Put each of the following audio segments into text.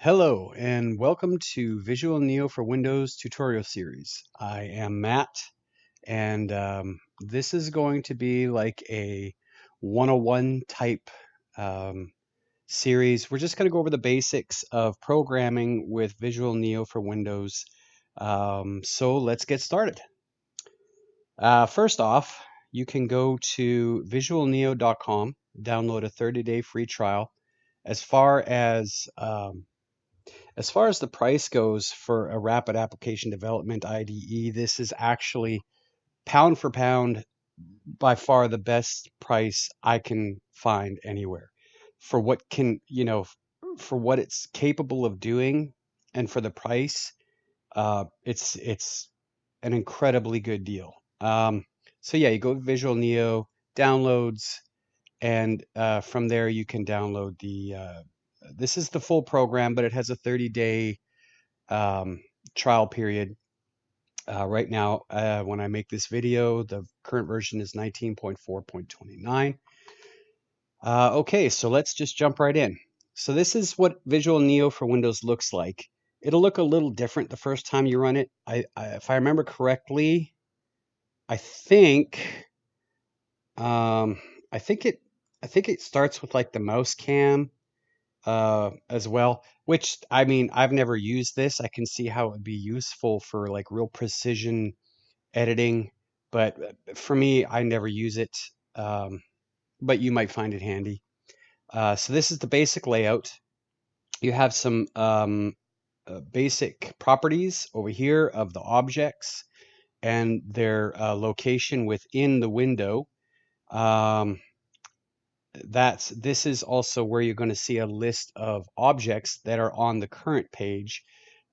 Hello and welcome to VisualNeo for Windows tutorial series. I am Matt and this is going to be like a 101 type um, series. We're just going to go over the basics of programming with VisualNeo for Windows. So let's get started. First off, you can go to visualneo.com, download a 30-day free trial. As far as As far as the price goes for a rapid application development IDE, this is actually pound for pound by far the best price I can find anywhere for what for what it's capable of doing and for the price. It's an incredibly good deal. So yeah, you go to Visual Neo, downloads, and from there you can download this is the full program, but it has a 30-day trial period. Right now, when I make this video, the current version is 19.4.29. Okay, so let's just jump right in. So this is what VisualNeo for Windows looks like. It'll look a little different the first time you run it. If I remember correctly, I think um, I think it starts with like the mouse cam as well, which I mean, I've never used this. I can see how it would be useful for like real precision editing, but for me, I never use it. Um, but you might find it handy. So this is the basic layout. You have some basic properties over here of the objects and their location within the window. Um, this is also where you're going to see a list of objects that are on the current page.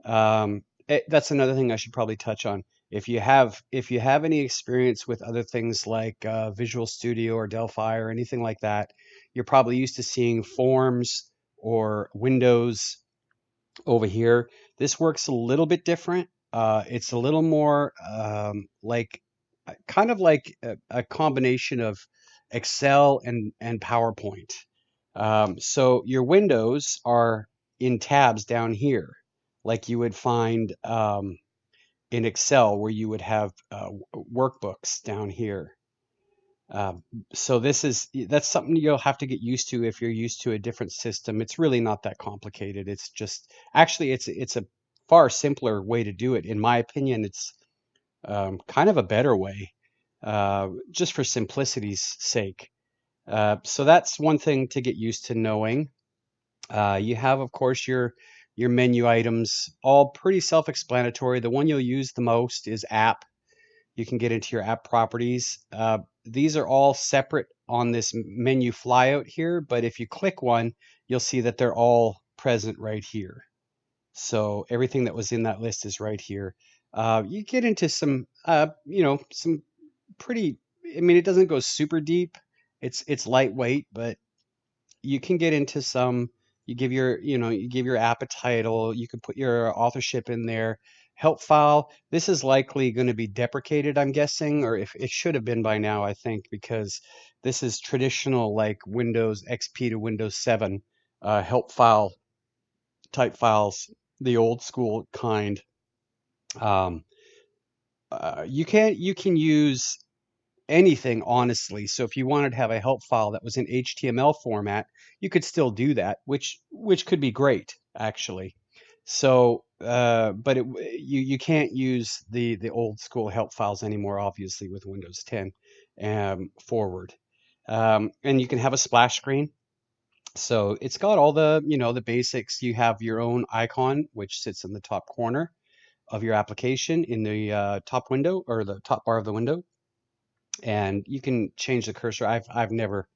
That's another thing I should probably touch on. If you have any experience with other things like Visual Studio or Delphi or anything like that, you're probably used to seeing forms or windows over here. This works a little bit different. It's a little more like kind of like a combination of Excel and PowerPoint. So your windows are in tabs down here, like you would find in Excel, where you would have workbooks down here. So that's something you'll have to get used to if you're used to a different system. It's really not that complicated. It's just actually it's a far simpler way to do it. In my opinion, it's kind of a better way, just for simplicity's sake. So that's one thing to get used to knowing. You have, of course, your menu items, all pretty self-explanatory. The one you'll use the most is app. You can get into your app properties. These are all separate on this menu flyout here, but if you click one, you'll see that they're all present right here. So everything that was in that list is right here. You get into some, some pretty, I mean, it doesn't go super deep. It's lightweight, but you can get into some. You give your app a title. You can put your authorship in there. Help file. This is likely going to be deprecated, I'm guessing, or if it should have been by now, I think, because this is traditional like Windows XP to Windows 7 help file type files, the old school kind. Um, you can use anything, honestly. So if you wanted to have a help file that was in HTML format, you could still do that, which could be great actually. So, but you can't use the old school help files anymore, obviously, with Windows 10 forward. And you can have a splash screen. So it's got all the basics. You have your own icon, which sits in the top corner of your application in the top window or the top bar of the window, and you can change the cursor. I've never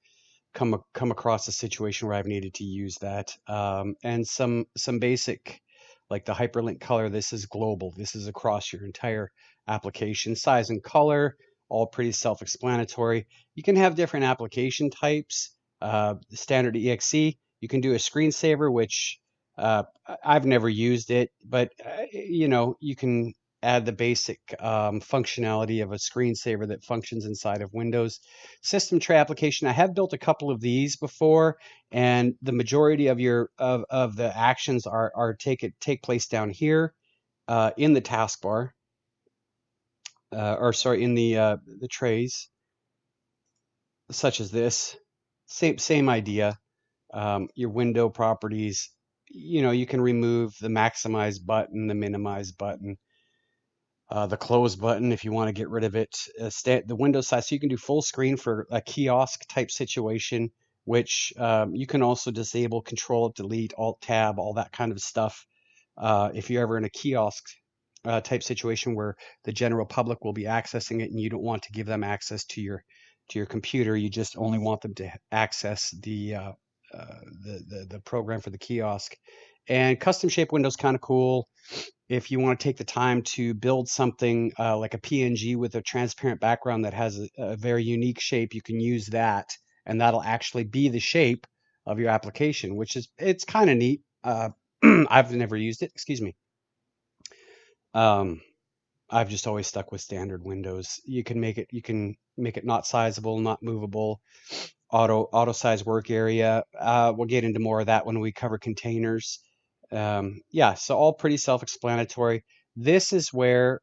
come across a situation where I've needed to use that. And some basic, like the hyperlink color. This is global. This is across your entire application. Size and color, all pretty self-explanatory. You can have different application types. Standard exe. You can do a screensaver, which I've never used it, but you can add the basic functionality of a screensaver that functions inside of Windows. System tray application. I have built a couple of these before, and the majority of of the actions take place down here in the taskbar, or sorry, in the trays, such as this. Same idea. Your window properties. You can remove the maximize button, the minimize button, the close button if you want to get rid of it. The window size, so you can do full screen for a kiosk type situation, which you can also disable Control, Delete, Alt Tab, all that kind of stuff. If you're ever in a kiosk type situation where the general public will be accessing it and you don't want to give them access to your computer, you just only want them to access the program for the kiosk. And custom shape windows kind of cool. If you want to take the time to build something like a PNG with a transparent background that has a very unique shape, you can use that, and that'll actually be the shape of your application, it's kind of neat. I've never used it. Excuse me. Um, I've just always stuck with standard windows. You can make it not sizable, not movable, auto size work area. We'll get into more of that when we cover containers. Yeah, so all pretty self-explanatory. This is where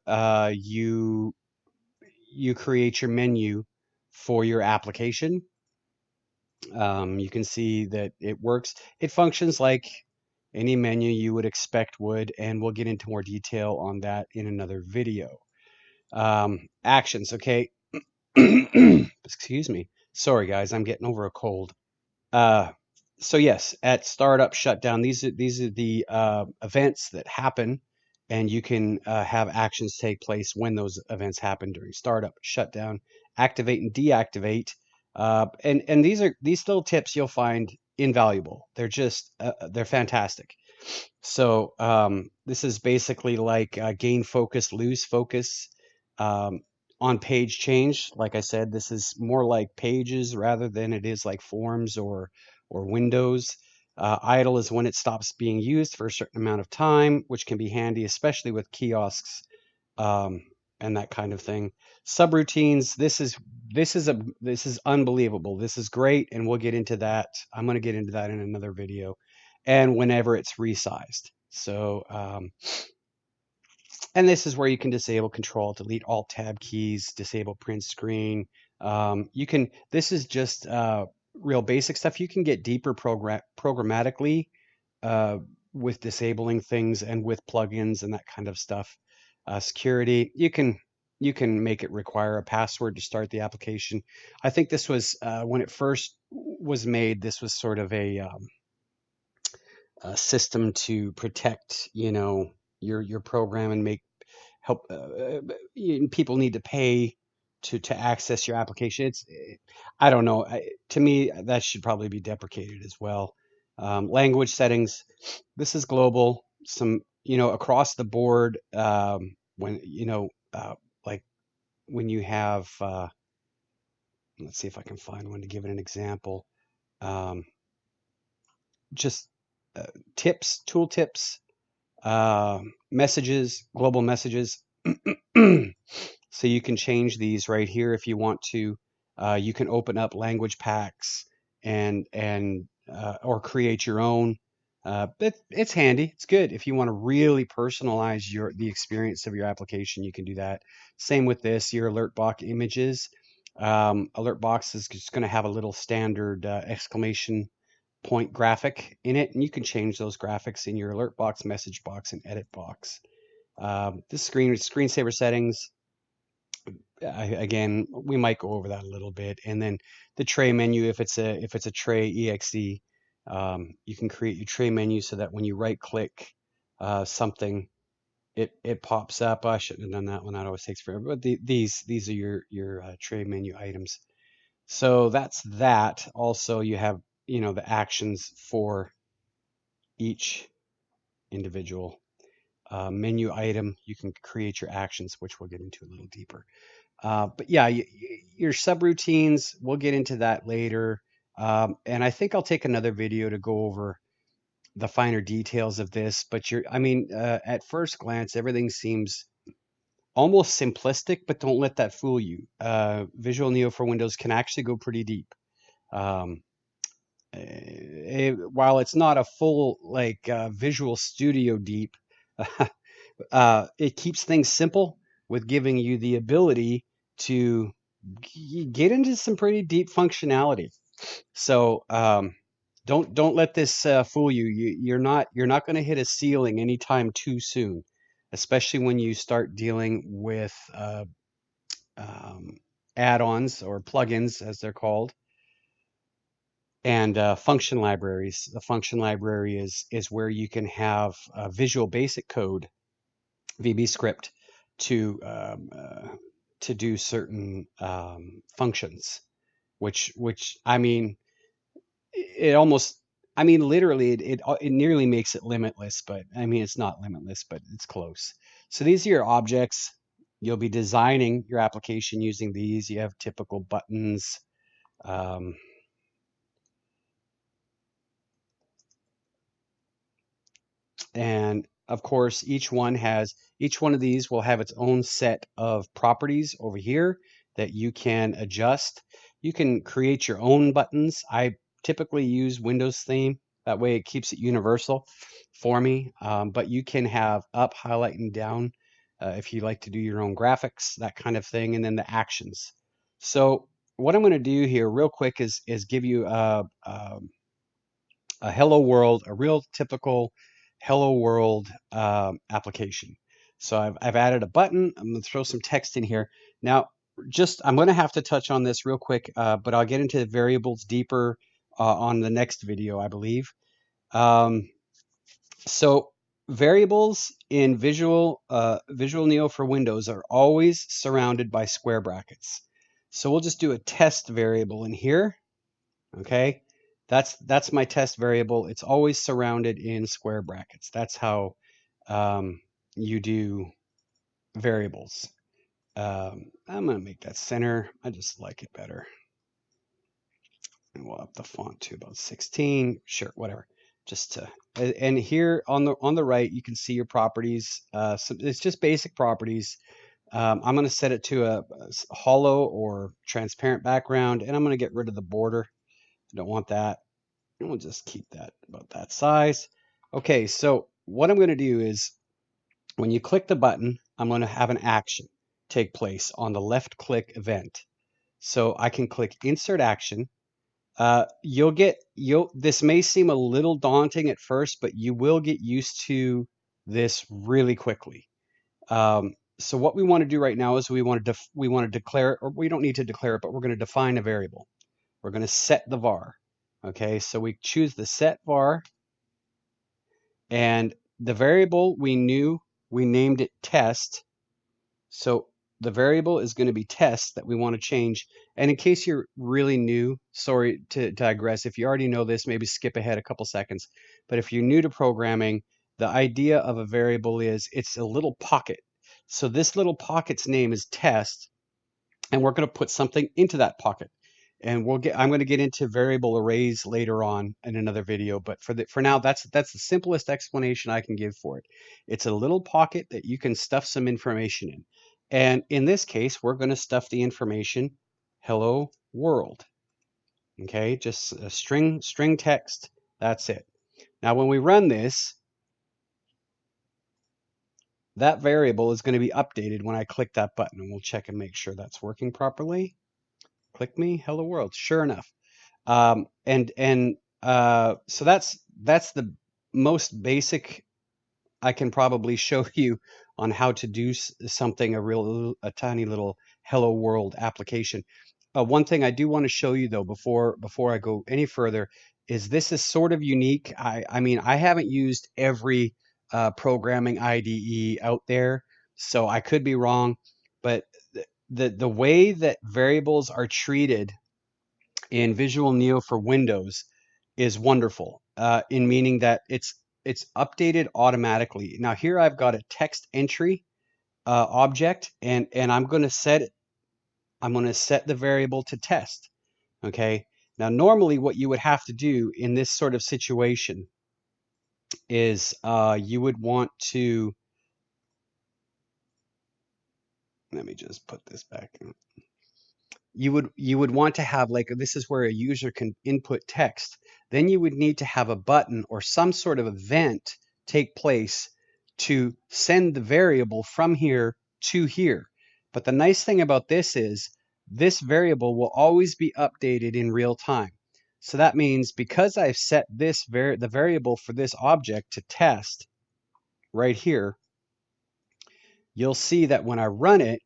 you create your menu for your application. You can see that it works. It functions like any menu you would expect would, and we'll get into more detail on that in another video. Actions, okay. Excuse me. Sorry, guys, I'm getting over a cold. So yes, at startup, shutdown, these are the events that happen, and you can have actions take place when those events happen during startup, shutdown, activate and deactivate. And these little tips you'll find invaluable. They're fantastic. So this is basically like gain focus, lose focus. On page change, like I said, this is more like pages rather than it is like forms or windows. Idle is when it stops being used for a certain amount of time, which can be handy, especially with kiosks and that kind of thing. Subroutines. This is unbelievable. This is great, and we'll get into that. I'm going to get into that in another video, and whenever it's resized. So and this is where you can disable Control, Delete, Alt, Tab keys, disable print screen. This is just real basic stuff. You can get deeper programmatically with disabling things and with plugins and that kind of stuff. Security, you can make it require a password to start the application. I think this was when it first was made. This was sort of a system to protect, your program and help. People need to pay to access your application. I don't know. To me, that should probably be deprecated as well. Language settings. This is global. Some, across the board. When like when you have. Let's see if I can find one to give it an example. Just tool tips, messages, global messages. So you can change these right here if you want to. You can open up language packs and or create your own. It's handy. It's good if you want to really personalize the experience of your application. You can do that. Same with this. Your alert box images. Alert box is just going to have a little standard exclamation point graphic in it, and you can change those graphics in your alert box, message box, and edit box. This screensaver settings. Again, we might go over that a little bit, and then the tray menu. If it's a tray exe, you can create your tray menu so that when you right click something, it pops up. I shouldn't have done that one. That always takes forever. But these are your tray menu items. So that's that. Also, you have the actions for each individual menu item. You can create your actions, which we'll get into a little deeper. But yeah, your subroutines, we'll get into that later. And I think I'll take another video to go over the finer details of this. But at first glance, everything seems almost simplistic, but don't let that fool you. VisualNeo for Windows can actually go pretty deep. Um, while it's not a full like Visual Studio deep, it keeps things simple with giving you the ability to get into some pretty deep functionality. So don't let this fool you. You're not going to hit a ceiling anytime too soon, especially when you start dealing with um, add-ons or plugins, as they're called, and function libraries. The function library is where you can have Visual Basic Code VB script to do certain functions, which I mean it almost I mean literally it nearly makes it limitless, but I mean it's not limitless, but it's close. So these are your objects. You'll be designing your application using these. You have typical buttons. Um, And of course, each one of these will have its own set of properties over here that you can adjust. You can create your own buttons. I typically use Windows theme. That way it keeps it universal for me. But you can have up, highlight, and down if you like to do your own graphics, that kind of thing, and then the actions. So what I'm going to do here real quick is give you a hello world, a real typical hello world application. So I've added a button. I'm going to throw some text in here. Now, I'm going to have to touch on this real quick, but I'll get into the variables deeper on the next video, I believe. So variables in VisualNeo for Windows are always surrounded by square brackets. So we'll just do a test variable in here. Okay, that's my test variable. It's always surrounded in square brackets. That's how you do variables. I'm going to make that center. I just like it better. And we'll up the font to about 16. Sure, whatever. Just to, and here on the right, you can see your properties. So it's just basic properties. I'm going to set it to a hollow or transparent background, and I'm going to get rid of the border. I don't want that. And we'll just keep that about that size. Okay, so what I'm going to do is when you click the button, I'm going to have an action take place on the left click event. So I can click insert action. This may seem a little daunting at first, but you will get used to this really quickly. So what we want to do right now is we want to declare it, or we don't need to declare it, but we're going to define a variable. We're going to set the var. Okay, so we choose the set var, and the variable we named it test. So the variable is going to be test that we want to change. And in case you're really new, sorry to digress, if you already know this, maybe skip ahead a couple seconds. But if you're new to programming, the idea of a variable is it's a little pocket. So this little pocket's name is test, and we're going to put something into that pocket. And I'm going to get into variable arrays later on in another video, but for now, that's the simplest explanation I can give for it. It's a little pocket that you can stuff some information in. And in this case, we're going to stuff the information hello world. Okay, just a string text. That's it. Now, when we run this, that variable is going to be updated when I click that button, and we'll check and make sure that's working properly. Click me, hello world. Sure enough. So that's the most basic I can probably show you on how to do something, a tiny little hello world application. One thing I do want to show you though before I go any further is this is sort of unique. I mean, I haven't used every programming IDE out there, so I could be wrong, but the way that variables are treated in VisualNeo for Windows is wonderful, in meaning that it's updated automatically. Now here I've got a text entry object, and I'm going to set the variable to test. Okay. Now normally what you would have to do in this sort of situation is you would want to let me just put this back in. You would want to have, like, this is where a user can input text. Then you would need to have a button or some sort of event take place to send the variable from here to here. But the nice thing about this is this variable will always be updated in real time. So that means because I've set the variable for this object to test right here, you'll see that when I run it,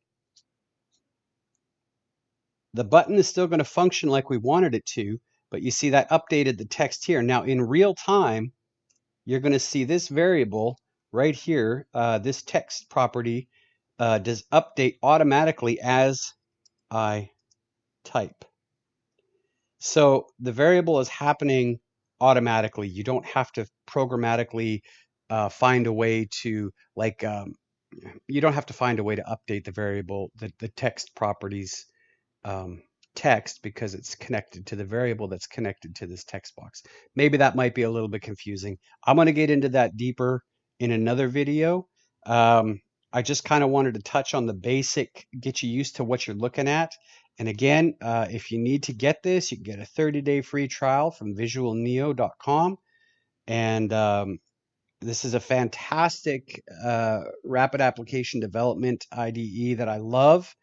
the button is still going to function like we wanted it to, but you see that updated the text here. Now in real time, you're going to see this variable right here, this text property does update automatically as I type. So the variable is happening automatically. You don't have to programmatically find a way to, like, you don't have to find a way to update the variable, the text properties text, because it's connected to the variable that's connected to this text box. Maybe that might be a little bit confusing. I'm going to get into that deeper in another video. I just kind of wanted to touch on the basic, get you used to what you're looking at. And again, if you need to get this, you can get a 30-day free trial from VisualNeo.com. And this is a fantastic rapid application development IDE that I love.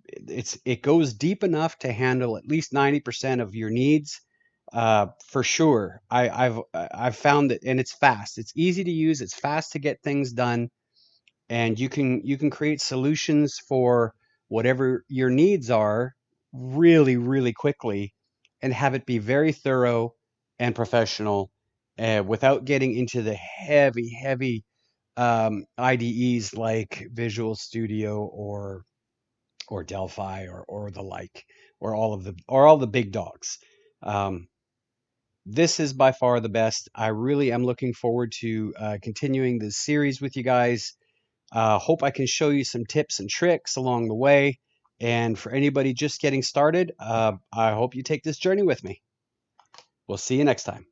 It goes deep enough to handle at least 90% of your needs, for sure. I've found that, and it's fast. It's easy to use. It's fast to get things done, and you can create solutions for whatever your needs are really, really quickly, and have it be very thorough and professional, without getting into the heavy IDEs like Visual Studio or Delphi or the like, or all the big dogs. This is by far the best. I really am looking forward to continuing this series with you guys. Hope I can show you some tips and tricks along the way. And for anybody just getting started, I hope you take this journey with me. We'll see you next time.